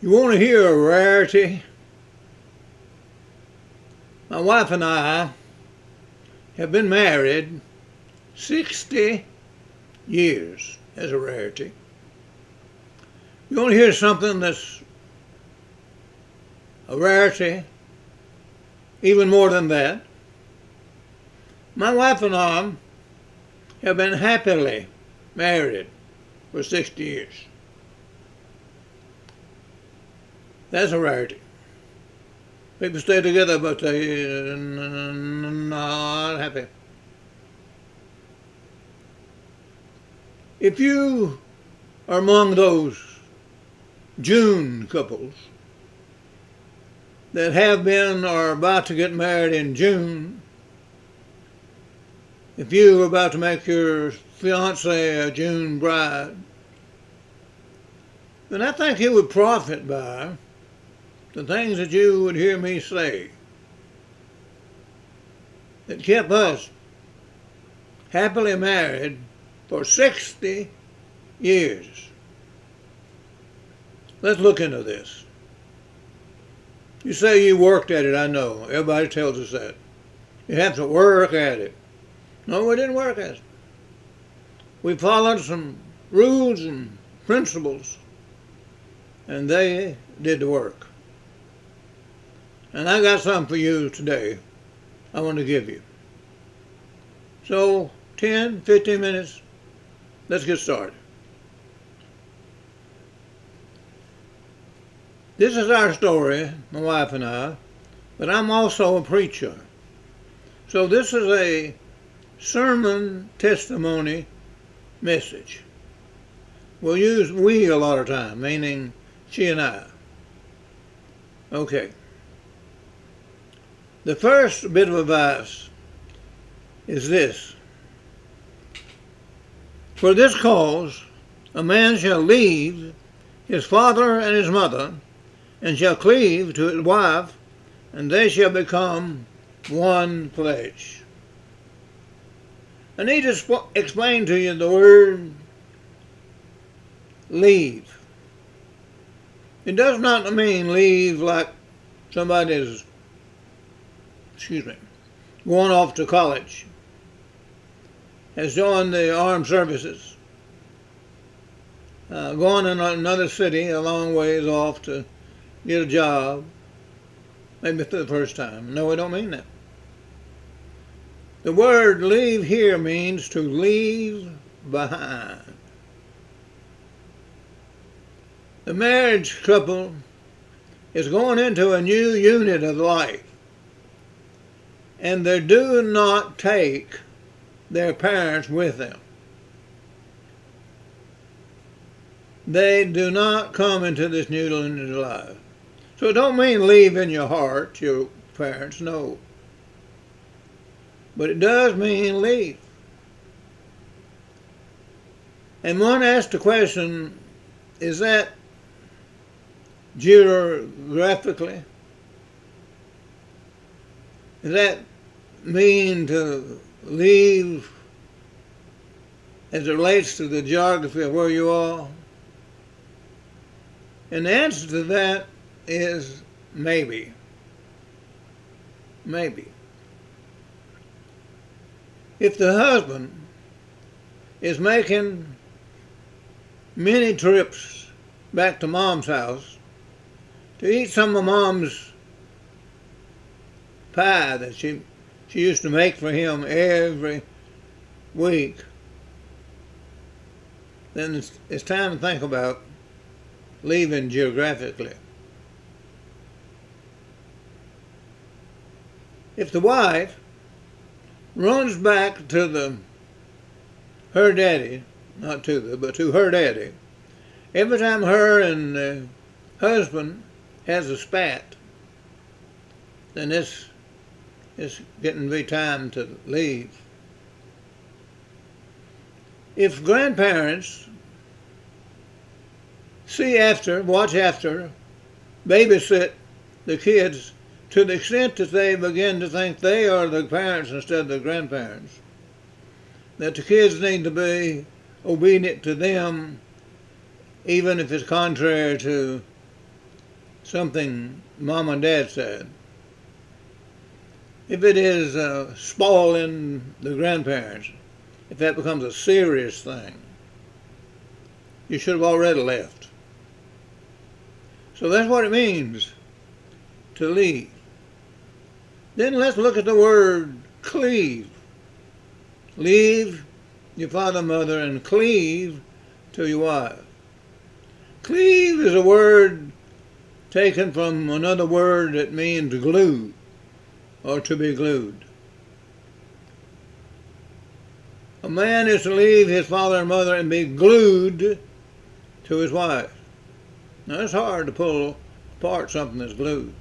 You want to hear a rarity? My wife and I have been married 60 years as a rarity. You want to hear something that's a rarity, even more than that? My wife and I have been happily married for 60 years. That's a rarity. People stay together, but they're not happy. If you are among those June couples that have been or are about to get married in June, if you are about to make your fiancée a June bride, then I think you would profit by the things that you would hear me say that kept us happily married for 60 years. Let's look into this. You say you worked at it, I know. Everybody tells us that. You have to work at it. No, we didn't work at it. We followed some rules and principles, and they did the work. And I got something for you today I want to give you. So, 10, 15 minutes, let's get started. This is our story, my wife and I, but I'm also a preacher. So this is a sermon testimony message. We'll use we a lot of time, meaning she and I. Okay. The first bit of advice is this. For this cause, a man shall leave his father and his mother, and shall cleave to his wife, and they shall become one flesh. I need to explain to you the word leave. It does not mean leave like somebody's, going off to college, has joined the armed services, going in another city a long ways off to get a job, maybe for the first time. No, we don't mean that. The word leave here means to leave behind. The marriage couple is going into a new unit of life, and they do not take their parents with them. They do not come into this new unit of life. So it don't mean leave in your heart your parents, no. But it does mean leave. And one asks the question, is that geographically? Does that mean to leave as it relates to the geography of where you are? And the answer to that is maybe. Maybe. If the husband is making many trips back to mom's house to eat some of mom's pie that she used to make for him every week, then it's time to think about leaving geographically. If the wife runs back to her daddy, not to but to her daddy, every time her and the husband has a spat, then it's getting to be time to leave. If grandparents watch after, babysit the kids to the extent that they begin to think they are the parents instead of the grandparents, that the kids need to be obedient to them even if it's contrary to something mom and dad said. If it is spoiling the grandparents, if that becomes a serious thing, you should have already left. So that's what it means to leave. Then let's look at the word cleave. Leave your father and mother and cleave to your wife. Cleave is a word taken from another word that means glue or to be glued. A man is to leave his father and mother and be glued to his wife. Now it's hard to pull apart something that's glued.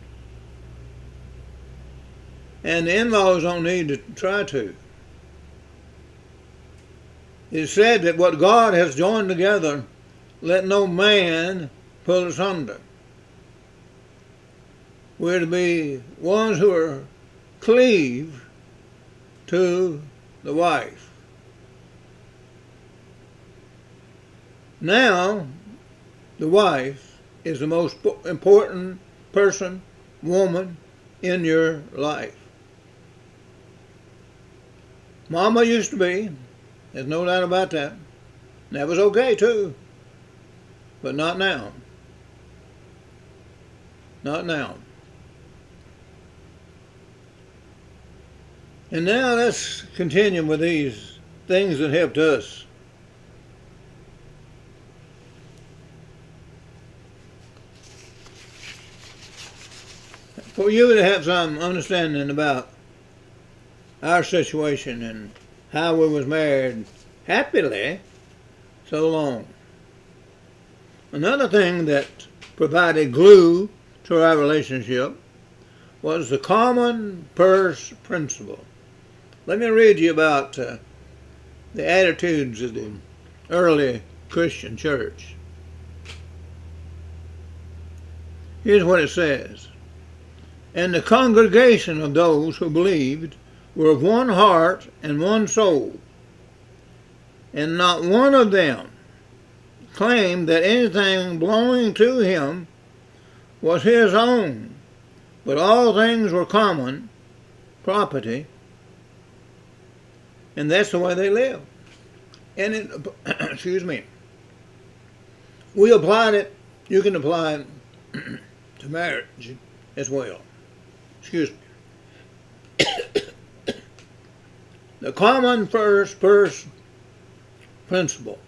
And the in-laws don't need to try to. It's said that what God has joined together, let no man pull asunder. We're to be ones who are cleave to the wife. Now, the wife is the most important person, woman, in your life. Mama used to be, there's no doubt about that. That was okay too, but not now. Not now. And now let's continue with these things that helped us. For you to have some understanding about our situation and how we was married happily so long. Another thing that provided glue to our relationship was the common purse principle. Let me read you about the attitudes of the early Christian church. Here's what it says. And the congregation of those who believed were of one heart and one soul, and not one of them claimed that anything belonging to him was his own, but all things were common property, and that's the way they lived. And it, excuse me, we applied it, you can apply it to marriage as well. Excuse me. The common first principle.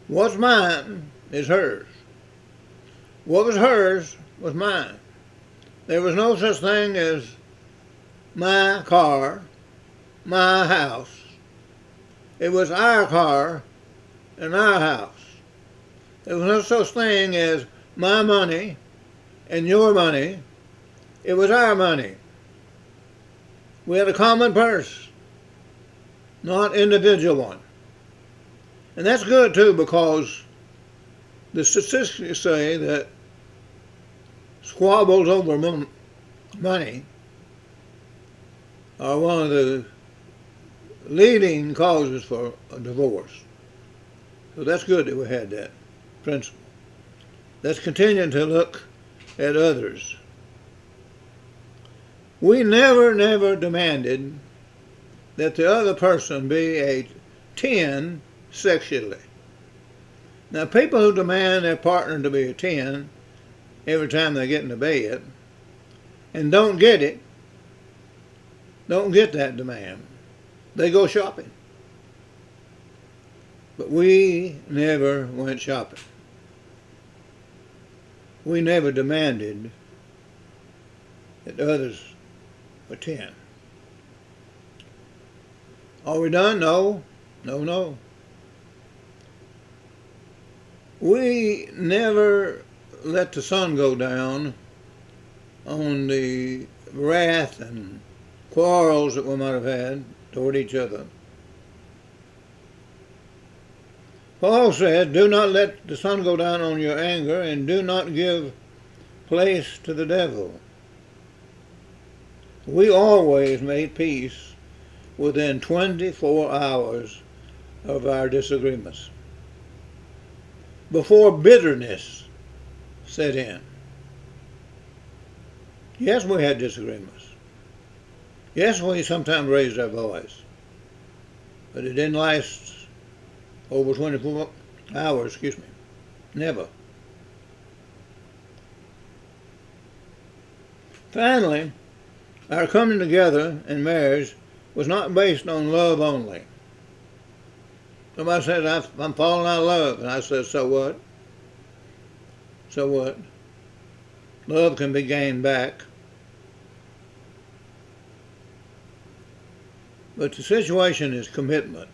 What's mine is hers. What was hers was mine. There was no such thing as my car, my house. It was our car and our house. There was no such thing as my money and your money. It was our money. We had a common purse, not individual one. And that's good too, because the statistics say that squabbles over money are one of the leading causes for a divorce. So that's good that we had that principle. Let's continue to look at others. We never demanded that the other person be a 10 sexually. Now, people who demand their partner to be a 10 every time they get into bed and don't get it, don't get that demand, they go shopping. But we never went shopping. We never demanded that others were 10. Are we done? No. We never let the sun go down on the wrath and quarrels that we might have had toward each other. Paul said, do not let the sun go down on your anger, and do not give place to the devil. We always made peace within 24 hours of our disagreements, before bitterness set in. Yes, we had disagreements. Yes, we sometimes raised our voice. But it didn't last over 24 hours, Never. Finally, our coming together in marriage was not based on love only. Somebody says, I'm falling out of love. And I said, so what? So what? Love can be gained back. But the situation is commitment.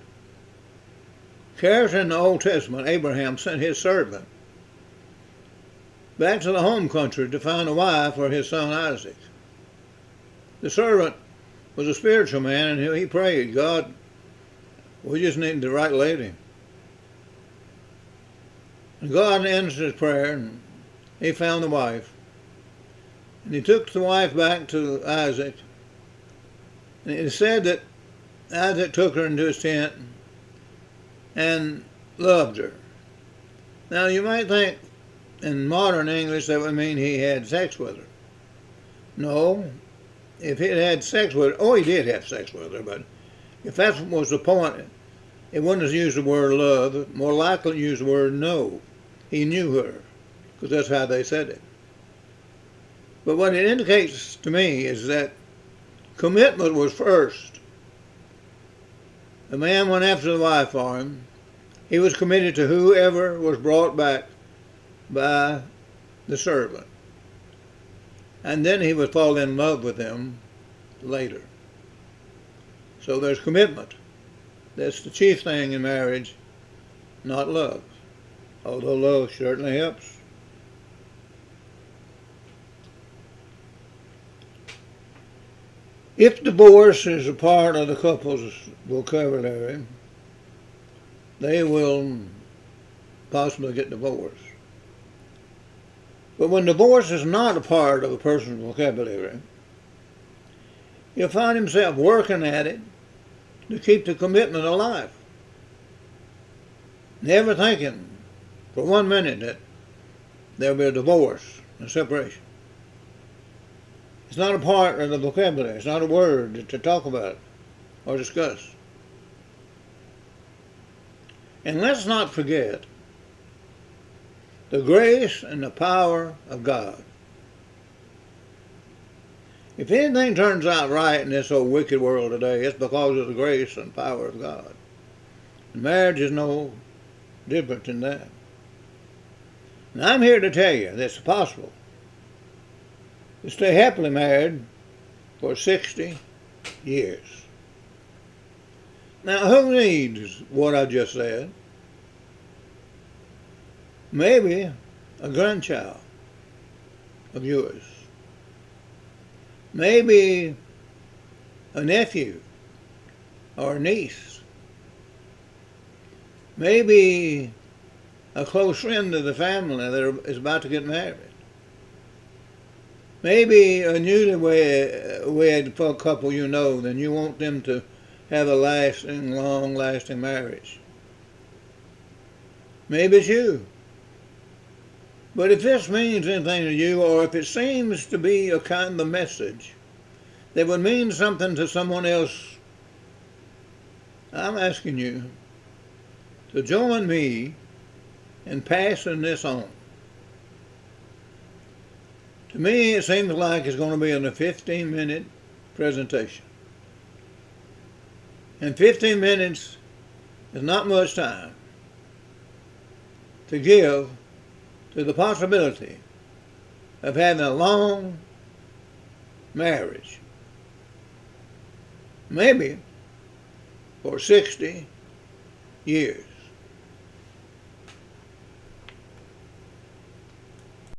Character in the Old Testament, Abraham sent his servant back to the home country to find a wife for his son Isaac. The servant was a spiritual man, and he prayed, God, we just need the right lady. And God answered his prayer, and he found the wife. And he took the wife back to Isaac. And it said that Isaac took her into his tent and loved her. Now you might think in modern English that would mean he had sex with her. No, if he had sex with her, he did have sex with her, but if that was the point, it wouldn't have used the word love, more likely use the word know. He knew her, because that's how they said it. But what it indicates to me is that commitment was first. The man went after the wife for him. He was committed to whoever was brought back by the servant. And then he would fall in love with them later. So there's commitment. That's the chief thing in marriage, not love. Although love certainly helps. If divorce is a part of the couple's vocabulary, they will possibly get divorced. But when divorce is not a part of a person's vocabulary, he'll find himself working at it to keep the commitment alive. Never thinking for 1 minute that there'll be a divorce, a separation. It's not a part of the vocabulary. It's not a word to talk about or discuss. And let's not forget the grace and the power of God. If anything turns out right in this old wicked world today, it's because of the grace and power of God. And marriage is no different than that. And I'm here to tell you that it's possible to stay happily married for 60 years. Now, who needs what I just said? Maybe a grandchild of yours. Maybe a nephew or a niece. Maybe a close friend of the family that is about to get married. Maybe a newlywed couple you know, then you want them to have a lasting, long-lasting marriage. Maybe it's you. But if this means anything to you, or if it seems to be a kind of message that would mean something to someone else, I'm asking you to join me in passing this on. To me, it seems like it's going to be in a 15-minute presentation. And 15 minutes is not much time to give to the possibility of having a long marriage. Maybe for 60 years.